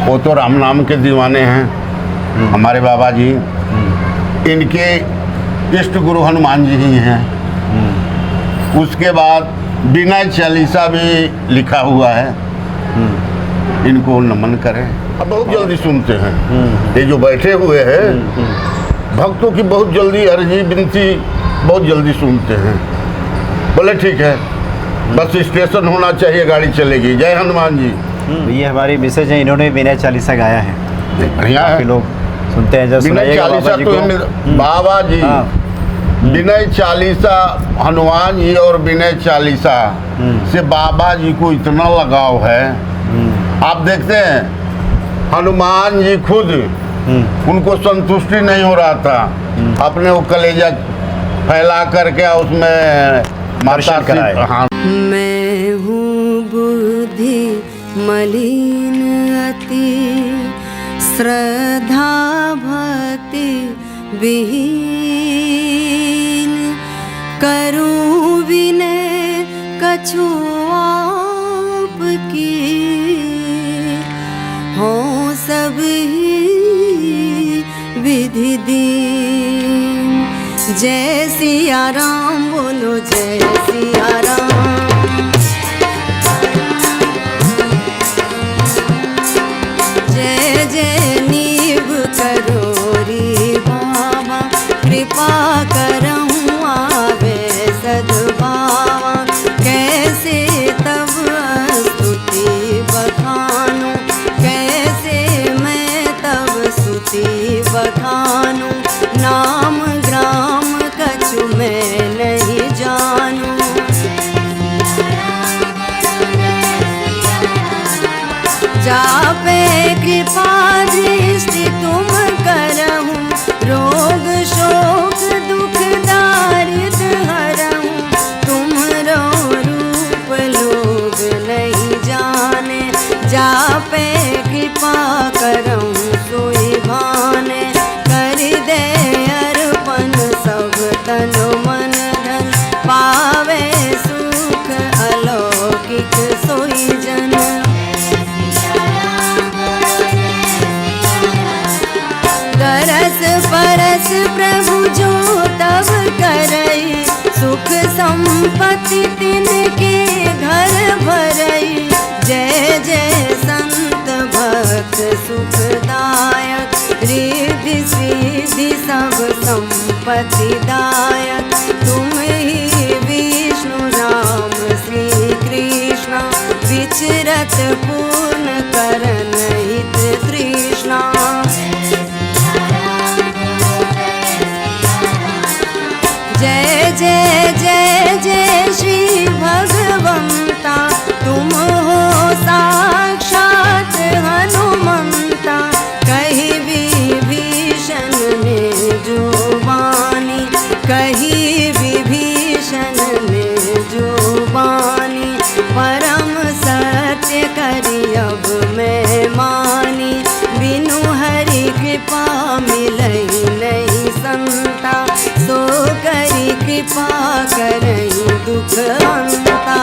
वो तो राम नाम के दीवाने हैं हमारे बाबा जी। इनके इष्ट गुरु हनुमान जी ही हैं। उसके बाद विनय चालीसा भी लिखा हुआ है, इनको नमन करें। अब बहुत जल्दी सुनते हैं ये जो बैठे हुए हैं भक्तों की, बहुत जल्दी अर्जी विनती बहुत जल्दी सुनते हैं। बोले ठीक है, बस स्टेशन होना चाहिए, गाड़ी चलेगी। जय हनुमान जी। ये हमारी मिसेज है, इन्होंने विनय चालीसा गाया है। बढ़िया है, लोग सुनते हैं जब विनय चालीसा तो बाबा जी, विनय चालीसा हनुमान जी और विनय चालीसा से बाबा जी को इतना लगाव है। आप देखते हैं हनुमान जी खुद उनको संतुष्टि नहीं हो रहा था, अपने वो कलेजा फैला करके उसमें माता कराए। हाँ। मैं हूँ बुद्धि मलिन अति, श्रद्धा भक्ति विहीन, करूँ विनय कछु आपकी, हो सब ही विधि दीन। जय सिया राम बोलो, जय सिया राम। जय जय नीव करोरी बाबा, कृपा करऊँ आवे सद्भावा। कैसे तब स्तुति बखानूं, कैसे मैं तब स्तुति बखानूं। नाम ग्राम कछु मैं नहीं जानूं। जापे कृपा दृष्टि तुम करहूँ, रोग शोक दुख दारिद्र हरहूँ। तुम्हारो रूप लोग नहीं जाने, जापे कृपा करहूँ सोई भाने। कर दे अर्पण सब तन मन धन, पावे सुख अलौकिक सोई जन। तरस परस प्रभु जो तब करई, सुख संपत्ति तिनके घर भरई। जय जय संत भक्त सुखदायक, रिद्धि सिद्धि सब संपत्ति दायक। तुम ही विष्णु राम श्री कृष्ण, विचरत पूर्ण करन हित तृष्णा। जय जय जय जय श्री भगवंता, तुम हो साक्षात हनुमंता। कही विभीषण ने जो वाणी, कही विभीषण ने जो वाणी। परम सत्य करी अब मैं मानी, बिनु हरि कृपा मिलई नहीं संता। सो करी कृपा करई दुख अंता।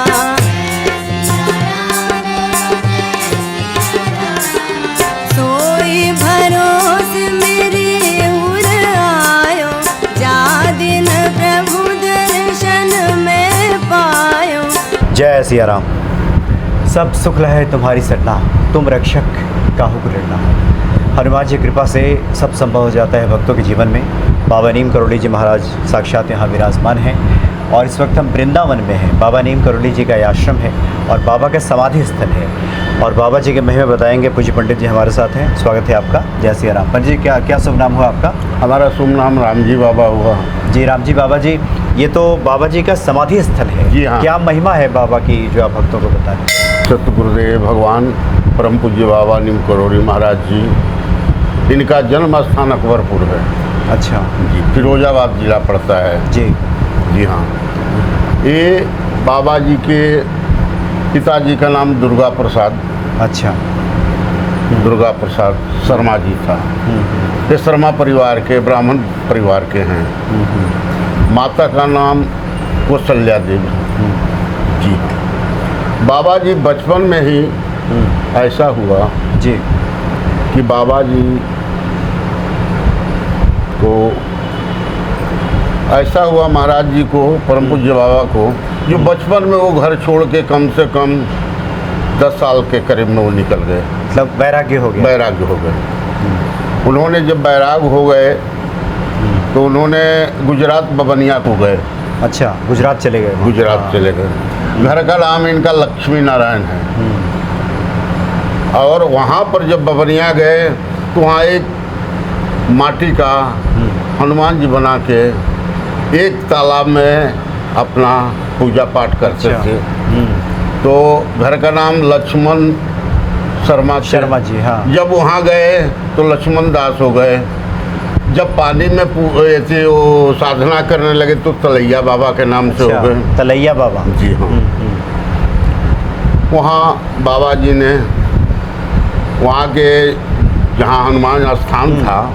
सोई भरोस मेरे उर आयो, जा दिन प्रभु दर्शन में पायो। जय सिया राम। सब सुख लहे तुम्हारी सरना, तुम रक्षक काहू को डरना। हनुमान जी कृपा से सब संभव हो जाता है भक्तों के जीवन में। बाबा नीम करोली जी महाराज साक्षात यहाँ विराजमान हैं और इस वक्त हम वृंदावन में हैं। बाबा नीम करोली जी का ये आश्रम है और बाबा का समाधि स्थल है और बाबा जी के महिमा बताएंगे। पूज्य पंडित जी हमारे साथ हैं, स्वागत है आपका। जय सिया राम। पंडित जी क्या क्या शुभ नाम हुआ आपका? हमारा शुभ नाम राम जी बाबा हुआ। जी राम जी बाबा जी, ये तो बाबा जी का समाधि स्थल है। जी हाँ। क्या महिमा है बाबा की जो आप भक्तों को बताएं? सतगुरुदेव भगवान परम पूज्य बाबा नीम करोली महाराज जी, इनका जन्म स्थान अकबरपुर है। अच्छा जी, फिरोजाबाद जिला पड़ता है। जी जी हाँ। ये बाबा जी के पिताजी का नाम दुर्गा प्रसाद। अच्छा। दुर्गा प्रसाद शर्मा जी था। ये शर्मा परिवार के, ब्राह्मण परिवार के हैं। माता का नाम कौशल्या देवी जी। बाबा जी बचपन में ही ऐसा हुआ जी कि बाबा जी को ऐसा हुआ, महाराज जी को, परम पूज्य बाबा को, जो बचपन में वो घर छोड़ के कम से कम 10 साल के करीब में वो निकल गए, मतलब वैराग्य हो गया। बैराग्य हो गए। उन्होंने जब बैराग हो गए तो उन्होंने गुजरात बबनिया को गए, अच्छा, गुजरात चले गए। गुजरात चले गए। घर का नाम इनका लक्ष्मी नारायण है। और वहाँ पर जब बबनिया गए तो वहाँ एक माटी का हनुमान जी बना के एक तालाब में अपना पूजा पाठ करते अच्छा। थे। तो घर का नाम लक्ष्मण शर्मा थे। शर्मा जी, हाँ। जब वहाँ गए तो लक्ष्मण दास हो गए। जब पानी में ऐसे वो साधना करने लगे तो तलैया बाबा के नाम से अच्छा, हो गए। तलैया बाबा। जी हाँ। वहाँ बाबा जी ने वहाँ के जहाँ हनुमान स्थान था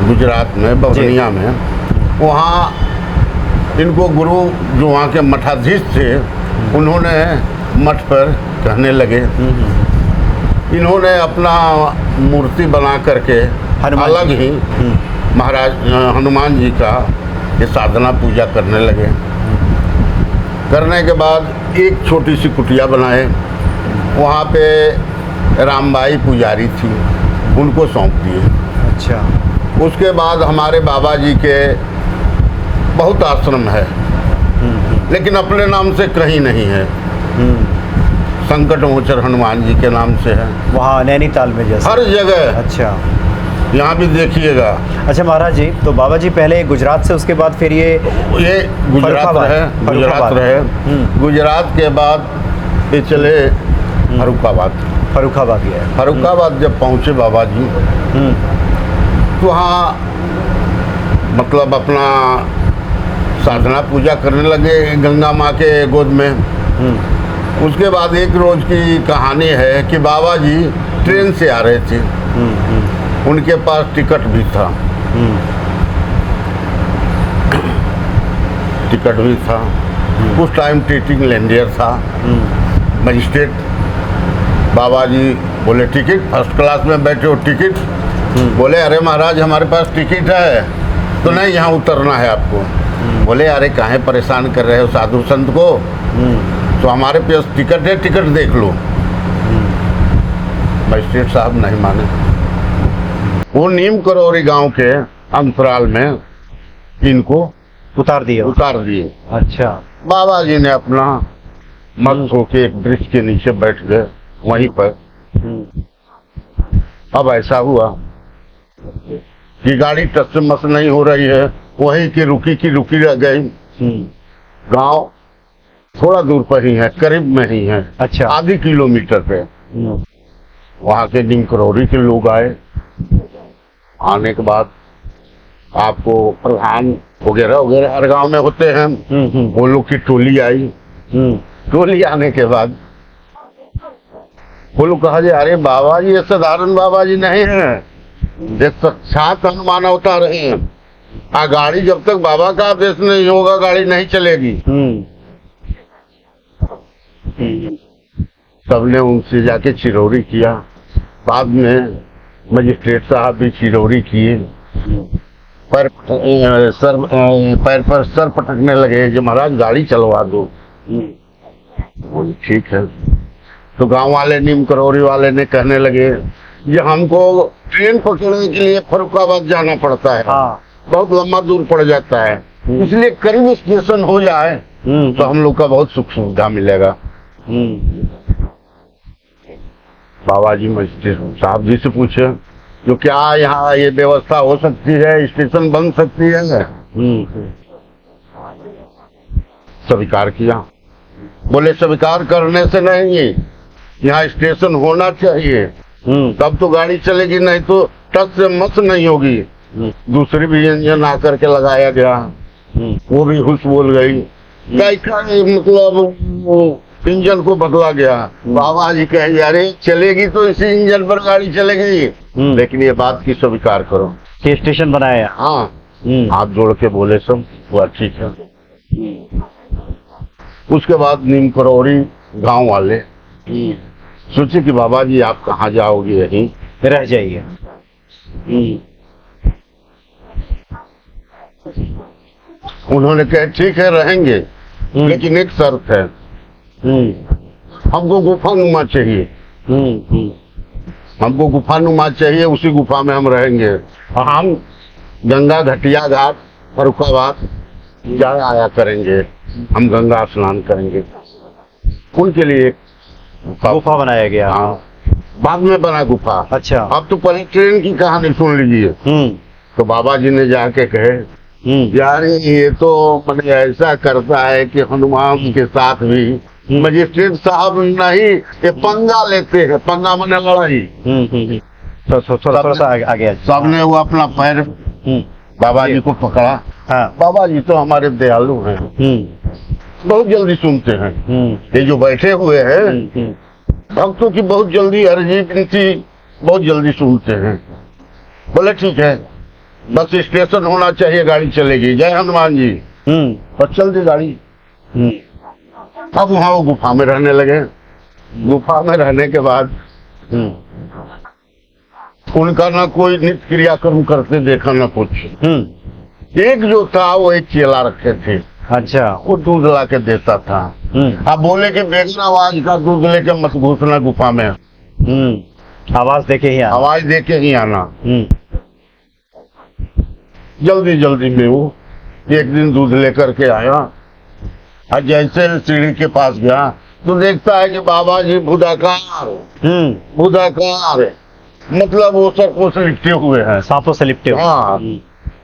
गुजरात में बबनिया में, वहाँ इनको गुरु जो वहाँ के मठाधीश थे उन्होंने मठ पर कहने लगे, इन्होंने अपना मूर्ति बना करके हनुमान अलग ही महाराज हनुमान जी का ये साधना पूजा करने लगे। करने के बाद एक छोटी सी कुटिया बनाए, वहाँ पे रामबाई पुजारी थी, उनको सौंप दिए। अच्छा। उसके बाद हमारे बाबा जी के बहुत आश्रम है, लेकिन अपने नाम से कहीं नहीं है। संकट मोचन हनुमान जी के नाम से है, वहाँ नैनीताल में जैसे हर जगह। अच्छा। यहाँ भी देखिएगा। अच्छा महाराज जी, तो बाबा जी पहले गुजरात से, उसके बाद फिर ये गुजरात फर्रुखाबाद। रहे, गुजरात फर्रुखाबाद। रहे। गुजरात के बाद ये चले फर्रुखाबाद। फर्रुखाबाद गया। फर्रुखाबाद जब पहुँचे बाबा जी तो वहाँ मतलब अपना साधना पूजा करने लगे गंगा माँ के गोद में। उसके बाद एक रोज की कहानी है कि बाबा जी ट्रेन से आ रहे थे, उनके पास टिकट भी था। टिकट भी था। उस टाइम टीचिंग लैंडियर था, मजिस्ट्रेट। बाबा जी बोले टिकट, फर्स्ट क्लास में बैठे हो, टिकट। बोले अरे महाराज हमारे पास टिकट है। तो नहीं, यहाँ उतरना है आपको। बोले अरे काहे परेशान कर रहे हो साधु संत को, तो हमारे पास टिकट है, टिकट देख लो। मजिस्ट्रेट साहब नहीं माने। वो नीम करौरी गांव के अंतराल में इनको उतार दिए। अच्छा। बाबा जी ने अपना मस्त होके एक वृक्ष के नीचे बैठ गए वहीं पर। अब ऐसा हुआ कि गाड़ी टस से मस नहीं हो रही है, वहीं की रुकी रह गई। गांव थोड़ा दूर पर ही है, करीब में ही है। अच्छा। आधी किलोमीटर पे। वहाँ के नीम करौरी के लोग आए। आने के बाद आपको प्रधान वगैरह वगैरह हर गांव में होते हैं, वो लोग की टोली आई। टोली आने के बाद वो लोग कहा अरे बाबा जी ये साधारण बाबा जी नहीं है, ये साक्षात हनुमान अवतार हैं। गाड़ी जब तक बाबा का आदेश नहीं होगा गाड़ी नहीं चलेगी। सबने उनसे जाके चिरौरी किया। बाद में मजिस्ट्रेट साहब भी चिरौरी किए। पैर पर सर पटकने लगे जो महाराज गाड़ी चलवा दो। बोले ठीक है। तो गांव वाले नीम करौरी वाले ने कहने लगे ये हमको ट्रेन पकड़ने के लिए फर्रुखाबाद जाना पड़ता है। हाँ। बहुत लंबा दूर पड़ जाता है, इसलिए करीब स्टेशन हो जाए तो हम लोग का बहुत सुख सुविधा मिलेगा। बाबा जी मजिस्ट्रेट साहब जी से पूछे जो क्या यहाँ ये व्यवस्था हो सकती है, स्टेशन बन सकती है? स्वीकार किया। बोले स्वीकार करने से नहीं, यहाँ स्टेशन होना चाहिए, तब तो गाड़ी चलेगी, नहीं तो टस से मस नहीं होगी। दूसरी भी इंजन आकर के लगाया गया, वो भी हुश बोल गई। मतलब इंजन को बदला गया। बाबा जी कहे अरे चलेगी तो इसी इंजन पर गाड़ी चलेगी, लेकिन ये बात की स्वीकार करो कि स्टेशन बनाया। हाँ। हाथ जोड़ के बोले सब वो ठीक है। उसके बाद नीम करौरी गांव वाले सोचे कि बाबा जी आप कहाँ जाओगे, यहीं रह जाइए। उन्होंने कहा ठीक है रहेंगे, लेकिन एक शर्त है, हमको गुफानुमा चाहिए, हमको गुफानुमा चाहिए, उसी गुफा में हम रहेंगे। और हम गंगा घटिया घाट फर्रुखाबाद जा आया करेंगे, हम गंगा स्नान करेंगे। उनके लिए एक गुफा बनाया गया। हाँ, बाद में बना गुफा। अच्छा। अब तो पहले ट्रेन की कहानी सुन लीजिए। तो बाबा जी ने जाके कहे यार ये तो मैंने ऐसा करता है कि हनुमान के साथ भी मजिस्ट्रेट साहब नहीं ये पंगा लेते हैं, पंगा मैंने लड़ाई। तो थोड़ा सा आगे सबने वो अपना पैर बाबा जी को पकड़ा। हाँ। बाबा जी तो हमारे दयालु हैं, बहुत जल्दी सुनते हैं। ये जो बैठे हुए हैं भक्तों की बहुत जल्दी अर्जी विनती बहुत जल्दी सुनते हैं। बोले ठीक है, बस स्टेशन होना चाहिए, गाड़ी चलेगी, जय हनुमान जी। और चल दी गाड़ी। अब वहाँ वो गुफा में रहने लगे। गुफा में रहने के बाद उनका ना कोई नित्य क्रियाक्रम करते देखा ना कुछ। एक जो था वो एक चेला रखे थे। अच्छा। वो दूध ला के देता था। अब बोले कि बेगन आवाज का दूध लेके मत घुसना गुफा में, आवाज देके ही आना। आवाज देके ही आना। जल्दी जल्दी में वो एक दिन दूध लेकर के आया और जैसे सीढ़ी के पास गया तो देखता है कि बाबा जी भुदाकार भुदाकार, मतलब वो सर्पों से लिपटे हुए हैं, सांपों से लिपटे हुए। हाँ।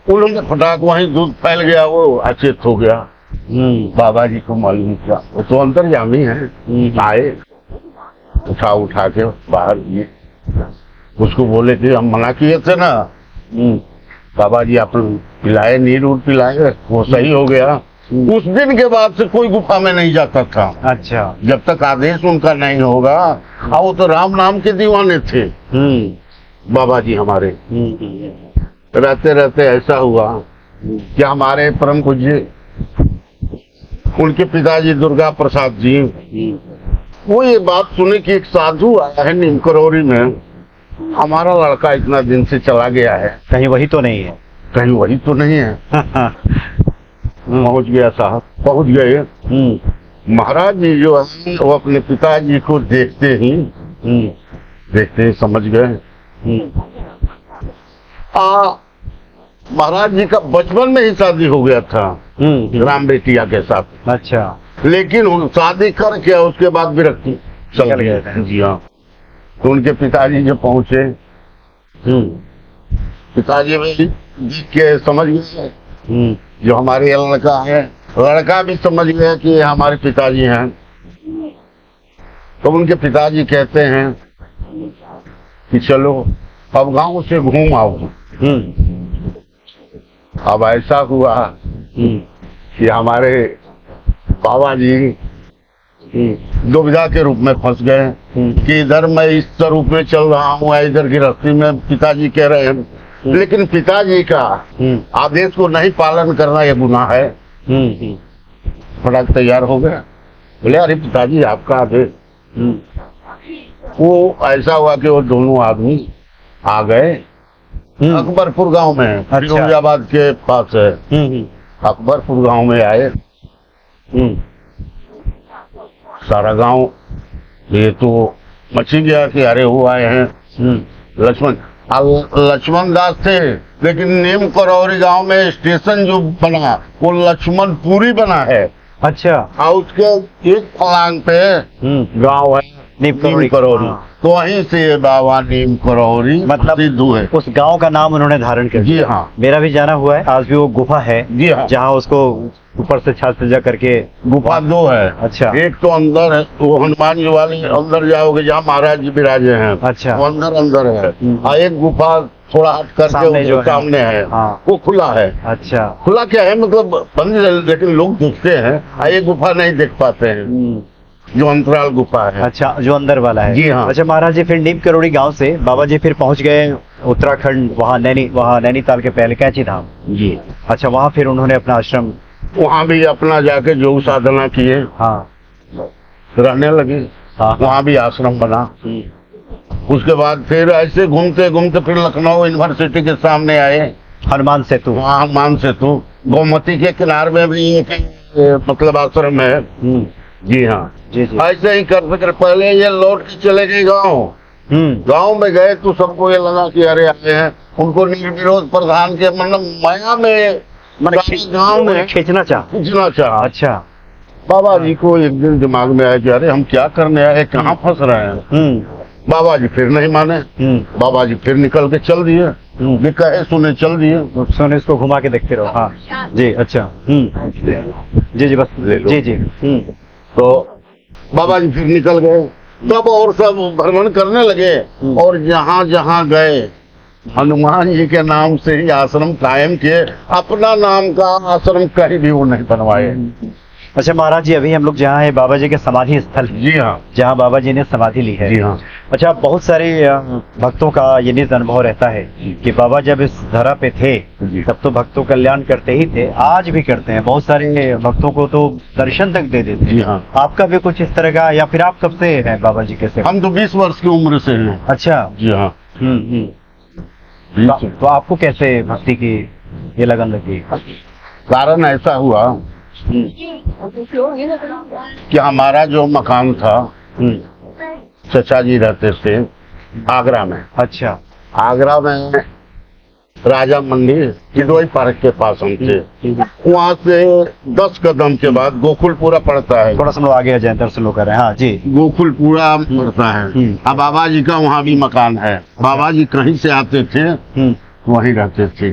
उन्होंने फटाक वहीं दूध फैल गया, वो अचेत हो गया। बाबा जी को मालूम क्या, वो तो अंतर्यामी है। आए उठा के बाहर दिए। उसको बोले कि हम मना किए थे ना, बाबा जी आप पिलाए, नीर उर पिलाए, वो सही हो गया। उस दिन के बाद से कोई गुफा में नहीं जाता था। अच्छा। जब तक आदेश उनका नहीं होगा। और वो तो राम नाम के दीवाने थे बाबा जी हमारे। रहते रहते ऐसा हुआ कि हमारे परम पूज्य उनके पिताजी दुर्गा प्रसाद जी, वो ये बात सुने कि एक साधु आया है नीम करौरी में, हमारा लड़का इतना दिन से चला गया है, कहीं वही तो नहीं है, कहीं वही तो नहीं है। पहुंच गया साहब, पहुंच गए। महाराज जी जो है वो अपने पिताजी को देखते ही समझ गए। महाराज जी का बचपन में ही शादी हो गया था राम बेटिया के साथ। अच्छा। लेकिन वो शादी कर क्या उसके बाद विरक्ति चल गया। जी हाँ। तो उनके पिताजी जब पहुंचे, पिताजी भी देख के समझ गए जो हमारे ये लड़का है। लड़का भी समझ गया कि ये हमारे पिताजी हैं। तो उनके पिताजी कहते हैं कि चलो अब गांव से घूम आओ। अब ऐसा हुआ कि हमारे बाबा जी दुविधा के रूप में फंस गए कि इधर मैं इस रूप में चल रहा हूँ, इधर की रस्ती में पिताजी कह रहे हैं, लेकिन पिताजी का आदेश को नहीं पालन करना यह गुनाह है। फटाक तैयार हो गया, बोले अरे पिताजी आपका आदेश। वो ऐसा हुआ कि वो दोनों आदमी आ गए अकबरपुर गांव में, फिरोजाबाद के पास है। अकबरपुर गांव में आए। सारा गांव ये तो मची गया कि अरे वो आए हैं लक्ष्मण दास थे। लेकिन नीम करौरी गांव में स्टेशन जो बना वो लक्ष्मणपुरी बना है। अच्छा। और उसके एक फलांग पे गांव है नीम करौरी। तो वहीं से बाबा नीम करौरी मतलब सिद्ध हुए। उस गांव का नाम उन्होंने धारण कर जी दिया। हाँ। मेरा भी जाना हुआ है, आज भी वो गुफा है। जी हाँ। जहाँ उसको ऊपर से छत सजा करके गुफा दो है। अच्छा। एक तो अंदर है, वो हनुमान जी वाली अंदर जाओगे जहाँ महाराज जी विराजे हैं। अच्छा। वो अंदर है। और एक गुफा थोड़ा हट करके जो सामने है। हाँ। वो खुला है। अच्छा। खुला क्या है मतलब बंद है, लेकिन लोग देखते हैं। और ये गुफा नहीं देख पाते हैं जो अंतराल गुफा है। अच्छा, जो अंदर वाला है। जी हाँ। अच्छा महाराज जी, फिर नीम करौड़ी गांव से बाबा जी फिर पहुंच गए उत्तराखंड, वहाँ नैनीताल के पहले कैंची धाम। जी। अच्छा, वहाँ फिर उन्होंने अपना आश्रम वहाँ भी अपना जाके योग साधना किए। हाँ। रहने लगे। हाँ। वहाँ भी आश्रम बना। उसके बाद फिर ऐसे घूमते घूमते फिर लखनऊ यूनिवर्सिटी के सामने आए, हनुमान सेतु। वहाँ हनुमान सेतु, गोमती के किनारे में भी एक मतलब आश्रम है। जी हाँ, जी जी। ऐसे ही कर कर पहले ये लौट के चले गए गाँव। गांव में गए तो सबको ये लगा कि अरे आए हैं, उनको निर्विरोध प्रधान के मतलब माया में गांव में खींचना चाह। अच्छा। बाबा जी को एक दिन दिमाग में आया कि अरे हम क्या करने आए, कहाँ फंस रहे हैं। बाबा जी फिर नहीं माने, बाबा जी फिर निकल के चल दिए, ये कहे सुने चल दिए। सोने इसको घुमा के देखते रहो। हाँ जी, अच्छा। जी जी, बस जी जी। तो बाबा जी फिर निकल गए, तब और सब भ्रमण करने लगे, और जहाँ जहाँ गए हनुमान जी के नाम से ही आश्रम कायम किए, अपना नाम का आश्रम कहीं भी वो नहीं बनवाए। अच्छा महाराज जी, अभी हम लोग जहाँ है बाबा जी के समाधि स्थल, जी हाँ, जहाँ बाबा जी ने समाधि ली है। जी हाँ। अच्छा, बहुत सारे भक्तों का ये निज अनुभव रहता है कि बाबा जब इस धरा पे थे तब तो भक्तों कल्याण करते ही थे, आज भी करते हैं। बहुत सारे भक्तों को तो दर्शन तक दे देते हैं। जी हाँ। आपका भी कुछ इस तरह का, या फिर आप कब से हैं बाबा जी के सेवा? हम तो 20 वर्ष की उम्र से हैं। अच्छा। जी हाँ। तो आपको कैसे भक्ति की ये लगन लगी? कारण ऐसा हुआ कि हमारा जो मकान था, चचा जी रहते थे आगरा में। अच्छा। आगरा में राजा मंदिर किडोई पार्क के पास हम थे। वहाँ से 10 कदम के बाद गोकुलपुरा पड़ता है। थोड़ा सा लोग आगे आ जाए, दर्शन लोग कर रहे हैं। हाँ जी। गोकुलपुरा पड़ता है। अब बाबा जी का वहाँ भी मकान है। बाबा जी कहीं से आते थे, वहीं रहते थे।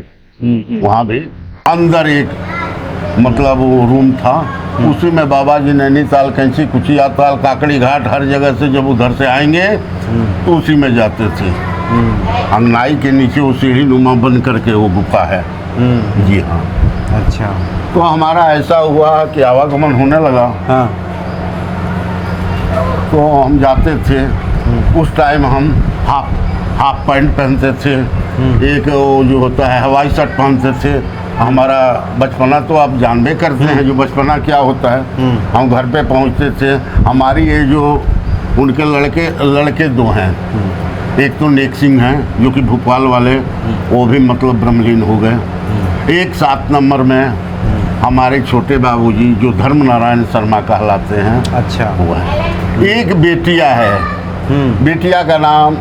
वहाँ भी अंदर एक मतलब वो रूम था, उसी में बाबा जी नैनीताल, कैंची, कुचिया ताल, काकड़ी घाट, हर जगह से जब उधर से आएंगे तो उसी में जाते थे। अंगनाई के नीचे वो सीढ़ी नुमा बन करके वो गुफा है। जी हाँ। अच्छा। तो हमारा ऐसा हुआ कि आवागमन होने लगा। हाँ। तो हम जाते थे। उस टाइम हम हाफ पैंट पहनते थे, एक वो जो होता है हवाई शर्ट पहनते थे। हमारा बचपना तो आप जानबे करते हैं जो बचपना क्या होता है। हम घर पे पहुंचते थे, हमारी ये जो उनके लड़के 2 हैं, एक तो नेक सिंह हैं जो कि भोपाल वाले, वो भी मतलब ब्रह्मलीन हो गए। एक 7 नंबर में हमारे छोटे बाबूजी जो धर्म नारायण शर्मा कहलाते हैं। अच्छा। वो है। एक बेटिया है, बेटिया का नाम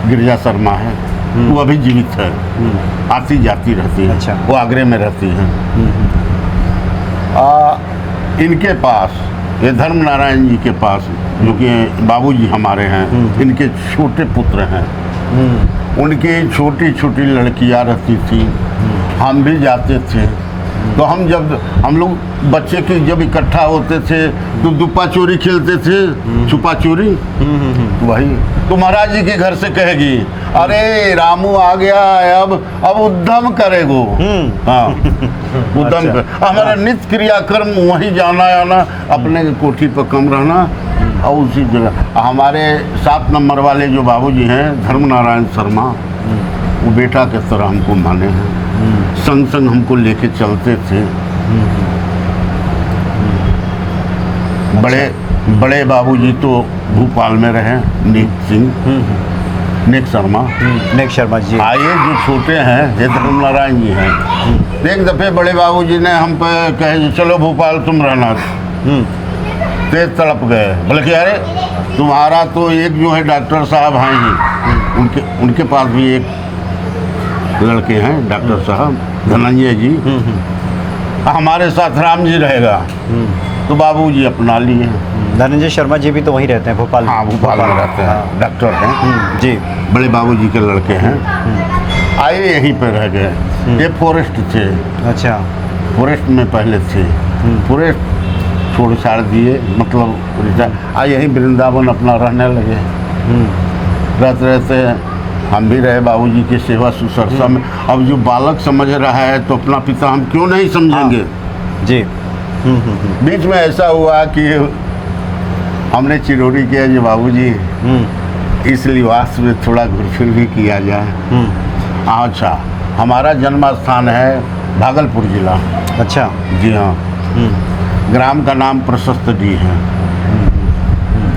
गिरिजा शर्मा है, वो अभी जीवित है, आती जाती रहती है। अच्छा। वो आगरे में रहती है। इनके पास, ये धर्म नारायण जी के पास, जो कि बाबूजी हमारे हैं, इनके छोटे पुत्र हैं। उनकी छोटी छोटी लड़कियां रहती थी, हम भी जाते थे। तो हम लोग बच्चे की जब इकट्ठा होते थे तो दुपा चोरी खेलते थे, छुपा चोरी। वही तो महाराज जी के घर से कहेगी, अरे रामू आ गया, अब उद्यम करेगो। हाँ, उद्यम कर। हमारा नित्य क्रियाक्रम वहीं जाना आना, अपने कोठी पर कम रहना, और उसी जगह। हमारे 7 नंबर वाले जो बाबूजी हैं धर्म नारायण शर्मा, वो बेटा के तरह हमको माने हैं, संग संग हमको लेके चलते थे। बड़े बाबूजी तो भोपाल में रहे, नेक शर्मा जी। आइए जो छोटे हैं ये धर्म नारायण जी हैं। एक दफे बड़े बाबूजी ने हम पे कहे चलो भोपाल तुम रहना, तेज तड़प गए। बोले कि अरे तुम्हारा तो एक जो है डॉक्टर साहब हैं ही, उनके पास भी एक लड़के हैं डॉक्टर साहब धनंजय जी, हमारे साथ राम जी रहेगा। तो बाबूजी अपना लिए। धनंजय शर्मा जी भी तो वहीं रहते हैं, भोपाल। हाँ, भोपाल में रहते हैं, डॉक्टर हैं जी। बड़े बाबूजी के लड़के हैं। आए यहीं पे रह गए। ये फॉरेस्ट थे। अच्छा। फॉरेस्ट में पहले थे, फॉरेस्ट छोड़ छाड़ दिए, मतलब यहीं वृंदावन अपना रहने लगे। रहते रहते हम भी रहे बाबूजी की सेवा सुसरसा में। अब जो बालक समझ रहा है तो अपना पिता हम क्यों नहीं समझेंगे। जी। बीच में ऐसा हुआ कि हमने चिरौरी किया जो बाबूजी इस लिबास में थोड़ा घुरफिर भी किया जाए। अच्छा, हमारा जन्म स्थान है भागलपुर जिला। अच्छा। जी हाँ। ग्राम का नाम प्रशस्त डी है।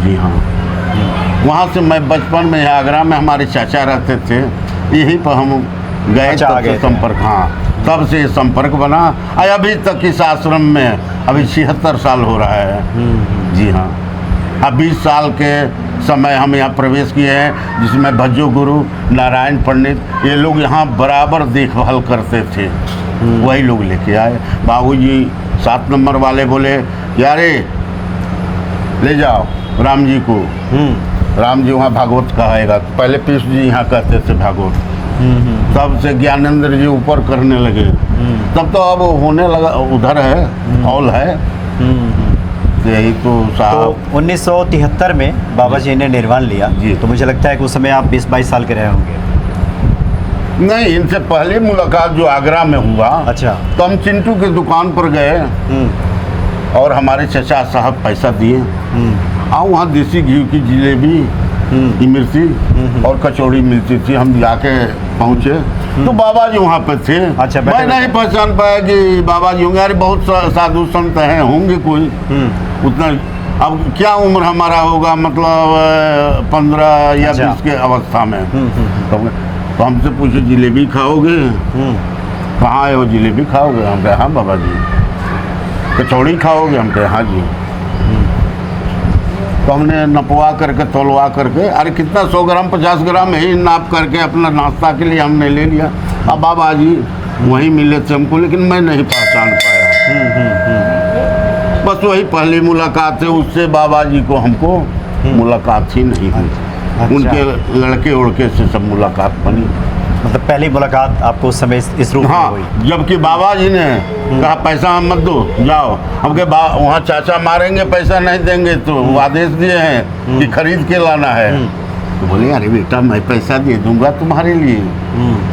जी हाँ। वहाँ से मैं बचपन में आगरा में हमारे चाचा रहते थे, यहीं पर हम गए। अच्छा, तब आ गए से थे। संपर्क, हाँ तब से संपर्क बना। और अभी तक इस आश्रम में अभी 76 साल हो रहा है। जी हाँ। अब 20 साल के समय हम यहाँ प्रवेश किए हैं, जिसमें भज्जो गुरु, नारायण पंडित, ये लोग यहाँ बराबर देखभाल करते थे। वही लोग लेके आए। बाबूजी 7 नंबर वाले बोले यारे ले जाओ राम जी को। राम जी वहाँ भागवत कहाएगा। पहले पीस जी यहाँ कहते थे भागवत। तब से ज्ञानेंद्र जी ऊपर करने लगे। तब तो अब होने लगा, उधर है हॉल है। तो यही तो तो साहब 1973 में बाबा जी ने निर्वाण लिया। जी। तो मुझे लगता है कि उस समय आप 20-22 साल के रहे होंगे। नहीं, इनसे पहले मुलाकात जो आगरा में हुआ, अच्छा। तो हम चिंटू की दुकान पर गए और हमारे चचा साहब पैसा दिए। और वहाँ देसी घी की जिलेबी, इमरती और कचौड़ी मिलती थी। हम जाके पहुँचे तो बाबा जी वहाँ पे थे। अच्छा, बैठे मैं नहीं पहचान पाया कि बाबा जी होंगे। अरे बहुत साधु संत हैं, होंगे कोई उतना। अब क्या उम्र हमारा होगा, मतलब 15 या अच्छा। 20 के अवस्था में। तो हमसे पूछे जिलेबी खाओगे? कहाँ है वो जिलेबी खाओगे? हम कहे हाँ बाबा जी। कचौड़ी खाओगे? हम कहे हाँ जी। तो हमने नपवा करके तोलवा करके, अरे कितना 100 ग्राम 50 ग्राम ही नाप करके अपना नाश्ता के लिए हमने ले लिया। अब बाबा जी वहीं मिले थे हमको, लेकिन मैं नहीं पहचान पाया। बस वही पहली मुलाकात है, उससे बाबा जी को हमको मुलाकात ही नहीं हुई। अच्छा। उनके लड़के उड़के से सब मुलाकात बनी। मतलब पहली मुलाकात आपको उस समय इस रूप में हाँ, हुई। जबकि बाबा जी ने कहा पैसा मत दो, जाओ। हम के वहाँ चाचा मारेंगे, पैसा नहीं देंगे। तो वो आदेश दिए हैं कि खरीद के लाना है। तो बोले अरे बेटा मैं पैसा दे दूंगा तुम्हारे लिए,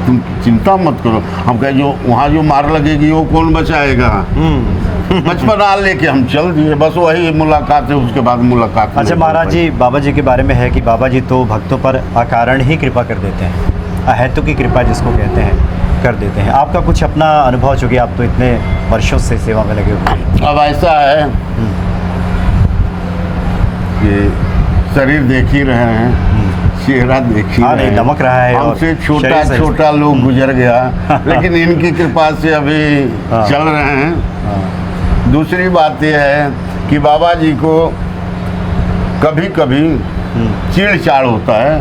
तुम चिंता मत करो। हम कहे जो वहाँ जो मार लगेगी वो कौन बचाएगा? बचपना लेके हम चल दिए। बस वही मुलाकात है, उसके बाद मुलाकात। अच्छा महाराज जी, बाबा जी के बारे में है कि बाबा जी तो भक्तों पर अकारण ही कृपा कर देते हैं, अहेतु की कृपा जिसको कहते हैं कर देते हैं। आपका कुछ अपना अनुभव, चूँकि आप तो इतने वर्षों से सेवा में लगे हुए हैं। अब ऐसा है कि शरीर देख ही रहे हैं, चेहरा देख ही हाँ, रहे नहीं, हैं। दमक रहा है और हमसे छोटा शरीर से- छोटा लोग गुजर गया, लेकिन इनकी कृपा से अभी हाँ। चल रहे हैं। हाँ। दूसरी बात यह है कि बाबा जी को कभी कभी चीड़-चाड़ होता है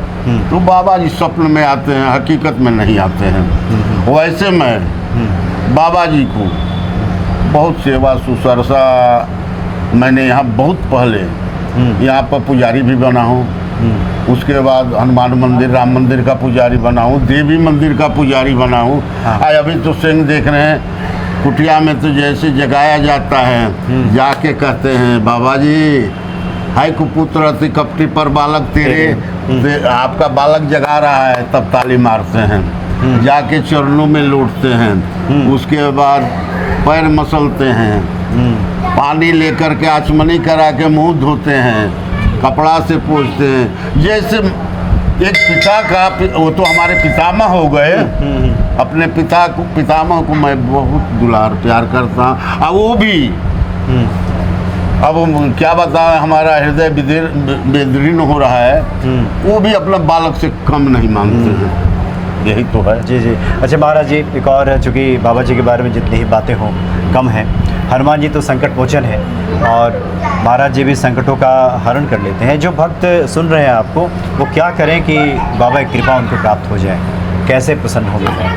तो बाबा जी स्वप्न में आते हैं, हकीकत में नहीं आते हैं। वैसे मैं बाबा जी को बहुत सेवा सुसरसा, मैंने यहाँ बहुत पहले यहाँ पर पुजारी भी बना हूँ। उसके बाद हनुमान मंदिर, राम मंदिर का पुजारी बना हूँ, देवी मंदिर का पुजारी बना हूँ। हाँ। अभी तो सिंह देख रहे हैं, कुटिया में तो जैसे जगाया जाता है, जाके कहते हैं बाबा जी हाय कुपुत्र अति कपटी पर बालक तेरे आपका बालक जगा रहा है, तब ताली मारते हैं। जाके चरणों में लौटते हैं। उसके बाद पैर मसलते हैं, पानी लेकर के आचमनी करा के मुंह धोते हैं, कपड़ा से पोंछते हैं। जैसे एक पिता का, वो तो हमारे पितामह हो गए। अपने पितामह को मैं बहुत दुलार प्यार करता हूँ। और वो भी अब क्या बताएं, हमारा हृदय बेदरीन हो रहा है। वो भी अपना बालक से कम नहीं मानते हैं। यही तो है। जी जी। अच्छा महाराज जी, एक और, चूँकि बाबा जी के बारे में जितनी ही बातें हों कम हैं। हनुमान जी तो संकट मोचन है और महाराज जी भी संकटों का हरण कर लेते हैं। जो भक्त सुन रहे हैं आपको, वो क्या करें कि बाबा की कृपा उनको प्राप्त हो जाए, कैसे प्रसन्न हो जाए?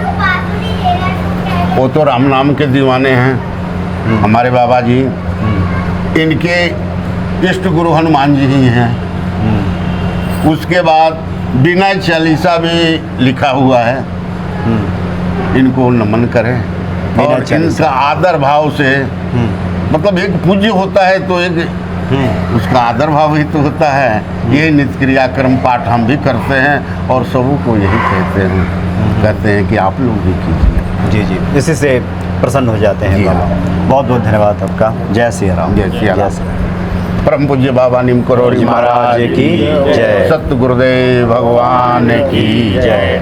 वो तो राम नाम के दीवाने हैं हमारे बाबा जी। इनके इष्ट गुरु हनुमान जी ही हैं। उसके बाद विनय चालीसा भी लिखा हुआ है, इनको नमन करें। और इनका आदर भाव से, मतलब एक पूज्य होता है तो एक उसका आदर भाव ही तो होता है। ये नित्य क्रियाक्रम पाठ हम भी करते हैं और सबों को यही कहते हैं कि आप लोग भी कीजिए। जी जी, इसी से प्रसन्न हो जाते हैं जी बाबा। हाँ। बहुत बहुत धन्यवाद आपका। जय श्री राम। जय श्री राम। परम पूज्य बाबा नीम करोड़ी महाराज की जय। सत गुरुदेव भगवान की जय।